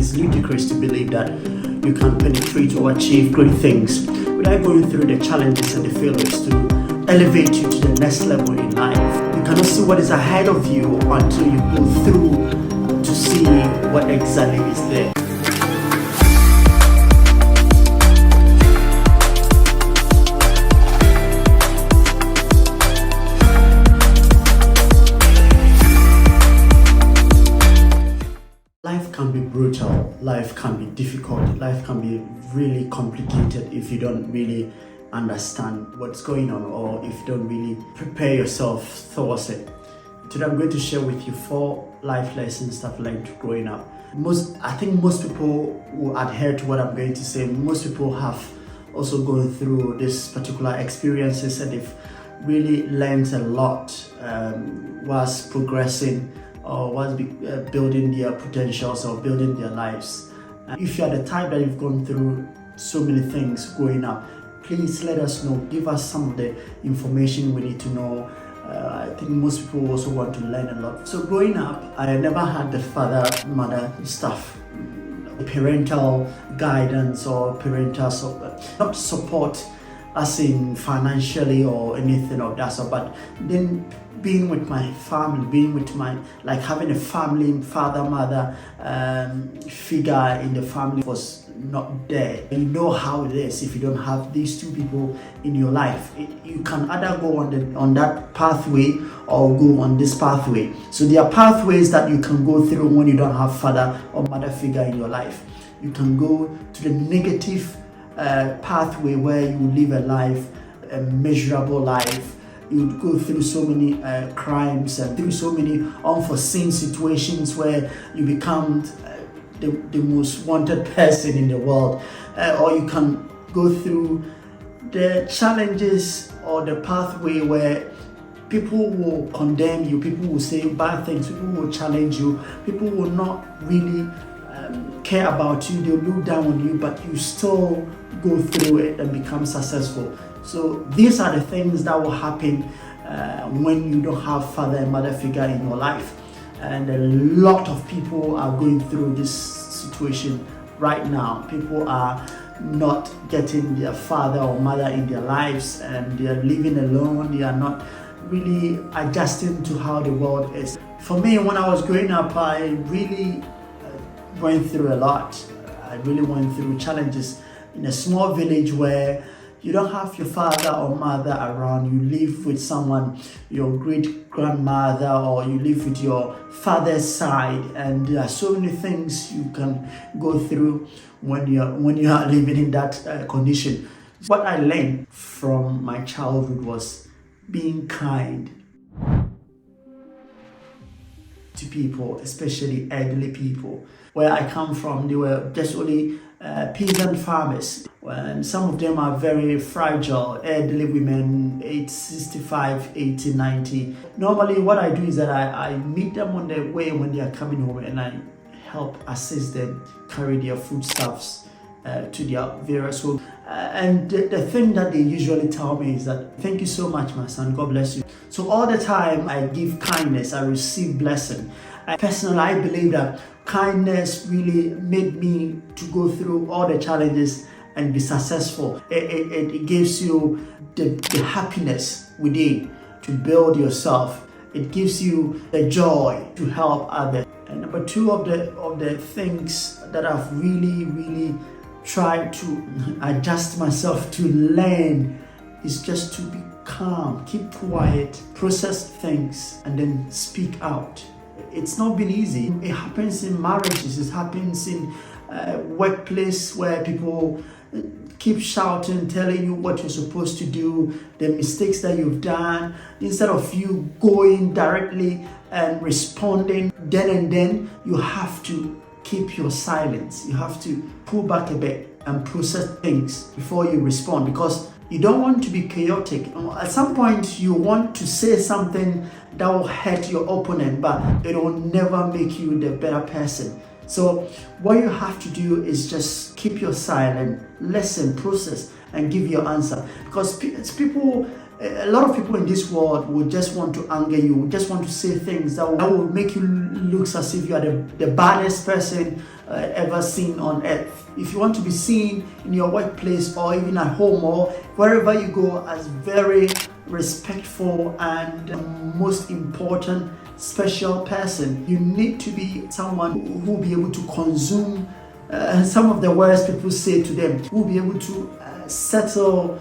is ludicrous to believe that you can penetrate or achieve great things without going through the challenges and the failures to elevate you to the next level in life. You cannot see what is ahead of you until you go through to see what exactly is there. Life can be brutal, life can be difficult, life can be really complicated if you don't really understand what's going on or if you don't really prepare yourself towards it. Today I'm going to share with you 4 life lessons that I've learned growing up. I think most people will adhere to what I'm going to say. Most people have also gone through this particular experiences and they've really learned a lot whilst progressing or whilst building their potentials or building their lives. If you are the type that you've gone through so many things growing up, please let us know. Give us some of the information we need to know. I think most people also want to learn a lot. So growing up, I never had the father-mother stuff, parental guidance or parental not support as in financially or anything of that sort, but then being with my family, being with having a family, father, mother figure in the family was not there. You know how it is if you don't have these 2 people in your life. You can either go on that pathway or go on this pathway. So there are pathways that you can go through when you don't have father or mother figure in your life. You can go to the negative pathway where you live a miserable life. You would go through so many crimes and through so many unforeseen situations where you become the most wanted person in the world. Or you can go through the challenges or the pathway where people will condemn you, people will say bad things, people will challenge you, people will not really care about you, they'll look down on you, but you still go through it and become successful. So these are the things that will happen when you don't have father and mother figure in your life. And a lot of people are going through this situation right now. People are not getting their father or mother in their lives and they are living alone. They are not really adjusting to how the world is. For me, when I was growing up, I really went through a lot. I really went through challenges in a small village where you don't have your father or mother around. You live with someone, your great grandmother, or you live with your father's side, and there are so many things you can go through when you are living in that condition. What I learned from my childhood was being kind to people, especially elderly people. Where I come from, they were just only peasant farmers, and some of them are very fragile, elderly women, 65, 80, 90. Normally what I do is that I meet them on their way when they are coming home and I help assist them carry their foodstuffs to their various homes. And the thing that they usually tell me is that, thank you so much, my son, God bless you. So all the time I give kindness, I receive blessing. I believe that kindness really made me to go through all the challenges and be successful. It gives you the happiness within to build yourself. It gives you the joy to help others. And number 2 of the things that I've really tried to adjust myself to learn is just to be calm, keep quiet, process things, and then speak out. It's not been easy. It happens in marriages, it happens in workplace where people keep shouting, telling you what you're supposed to do, the mistakes that you've done. Instead of you going directly and responding then and then, you have to keep your silence. You have to pull back a bit and process things before you respond, because you don't want to be chaotic. At some point, you want to say something that will hurt your opponent, but it will never make you the better person. So what you have to do is just keep your silence, listen, process, and give your answer. Because a lot of people in this world will just want to anger you, just want to say things that will make you look as if you are the baddest person ever seen on earth. If you want to be seen in your workplace or even at home or wherever you go as very respectful and most important special person, you need to be someone who will be able to consume some of the words people say to them, who will be able to settle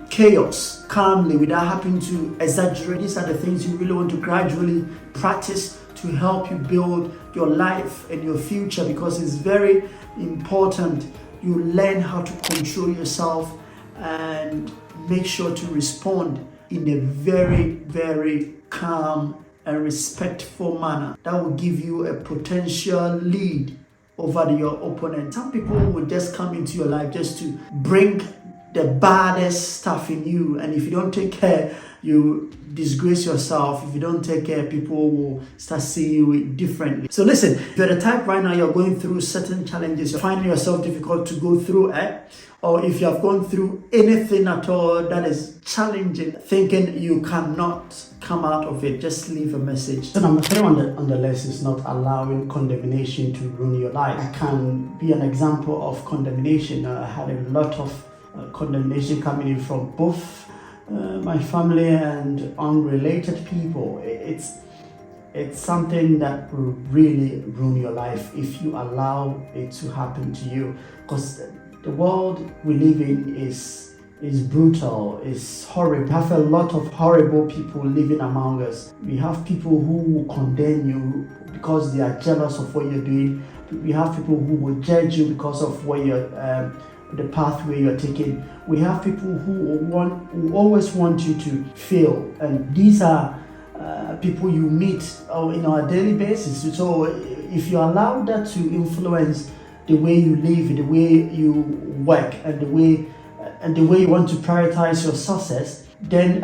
chaos calmly without having to exaggerate. These are the things you really want to gradually practice to help you build your life and your future, because it's very important you learn how to control yourself and make sure to respond in a very, very calm and respectful manner that will give you a potential lead over your opponent. Some people will just come into your life just to bring the baddest stuff in you, and if you don't take care, you disgrace yourself. If you don't take care, people will start seeing you differently. So listen, if you're the type right now, you're going through certain challenges, you're finding yourself difficult to go through it, or if you have gone through anything at all that is challenging, thinking you cannot come out of it, just leave a message. So number 3 on the list is not allowing condemnation to ruin your life. I can be an example of condemnation. I had a lot of condemnation coming in from both my family and unrelated people. It's something that will really ruin your life if you allow it to happen to you, because the world we live in is brutal, is horrible. We have a lot of horrible people living among us. We have people who will condemn you because they are jealous of what you're doing. We have people who will judge you because of what you're the pathway you're taking. We have people who always want you to fail, and these are people you meet in our daily basis. So if you allow that to influence the way you live, the way you work, and the way you want to prioritize your success, then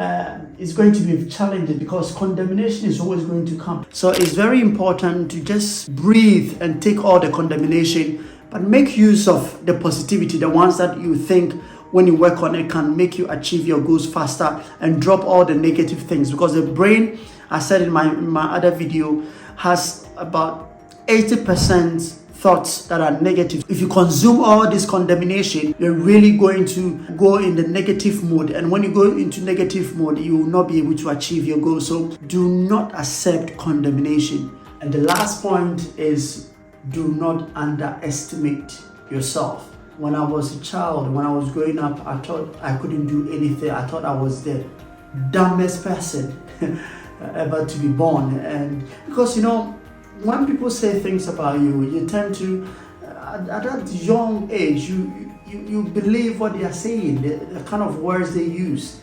it's going to be challenging, because condemnation is always going to come. So it's very important to just breathe and take all the condemnation, but make use of the positivity, the ones that you think when you work on it can make you achieve your goals faster, and drop all the negative things, because the brain, I said in my other video, has about 80% thoughts that are negative. If you consume all this condemnation, you're really going to go in the negative mode, and when you go into negative mode, you will not be able to achieve your goals. So do not accept condemnation. And the last point is, do not underestimate yourself. When I was a child, when I was growing up, I thought I couldn't do anything. I thought I was the dumbest person ever to be born. And because, when people say things about you, you tend to, at that young age, you believe what they are saying. The kind of words they use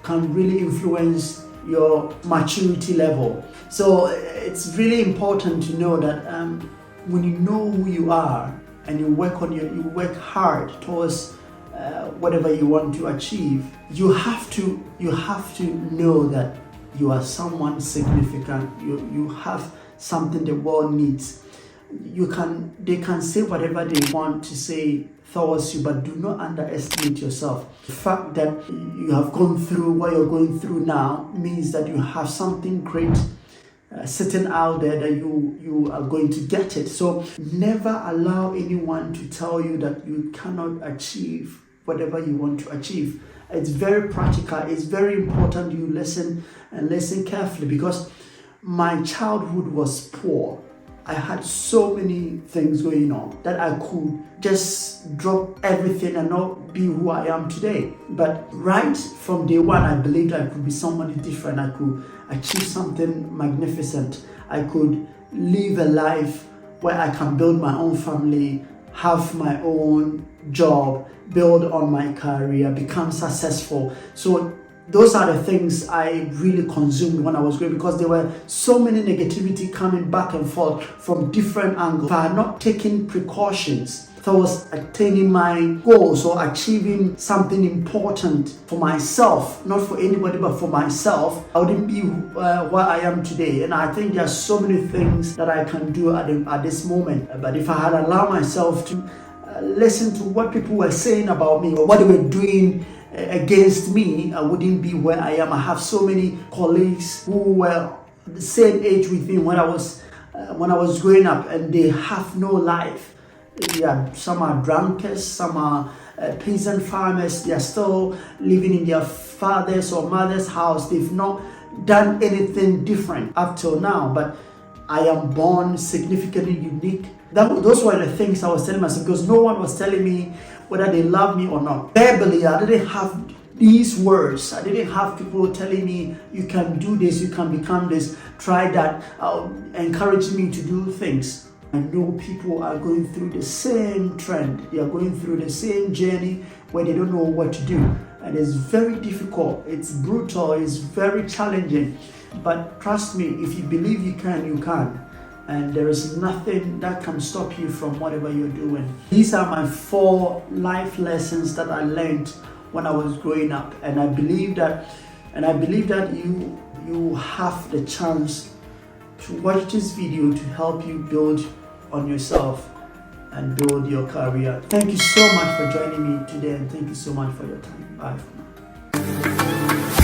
can really influence your maturity level. So it's really important to know that when you know who you are and you work hard towards whatever you want to achieve, you have to know that you are someone significant. You have something the world needs. They can say whatever they want to say towards you, but do not underestimate yourself. The fact that you have gone through what you're going through now means that you have something great sitting out there, that you are going to get it. So never allow anyone to tell you that you cannot achieve whatever you want to achieve. It's very practical. It's very important you listen carefully, because my childhood was poor. I had so many things going on that I could just drop everything and not be who I am today. But right from day one, I believed I could be somebody different. I could achieve something magnificent. I could live a life where I can build my own family, have my own job, build on my career, become successful. So those are the things I really consumed when I was growing, because there were so many negativity coming back and forth from different angles. If I had not taken precautions towards attaining my goals or achieving something important for myself, not for anybody but for myself, I wouldn't be where I am today. And I think there are so many things that I can do at this moment. But if I had allowed myself to listen to what people were saying about me or what they were doing against me, I wouldn't be where I am. I have so many colleagues who were the same age with me when I was when I was growing up, and they have no life. Yeah, some are drunkards, some are peasant farmers. They are still living in their father's or mother's house. They've not done anything different up till now, but I am born significantly unique. Those were the things I was telling myself, because no one was telling me whether they love me or not. Verbally, I didn't have these words. I didn't have people telling me, you can do this, you can become this, try that, encouraging me to do things. I know people are going through the same trend. They are going through the same journey where they don't know what to do. And it's very difficult. It's brutal. It's very challenging. But trust me, if you believe you can, you can. And there is nothing that can stop you from whatever you're doing. These are my 4 life lessons that I learned when I was growing up. And I believe that you have the chance to watch this video to help you build on yourself and build your career. Thank you so much for joining me today, and thank you so much for your time. Bye for now.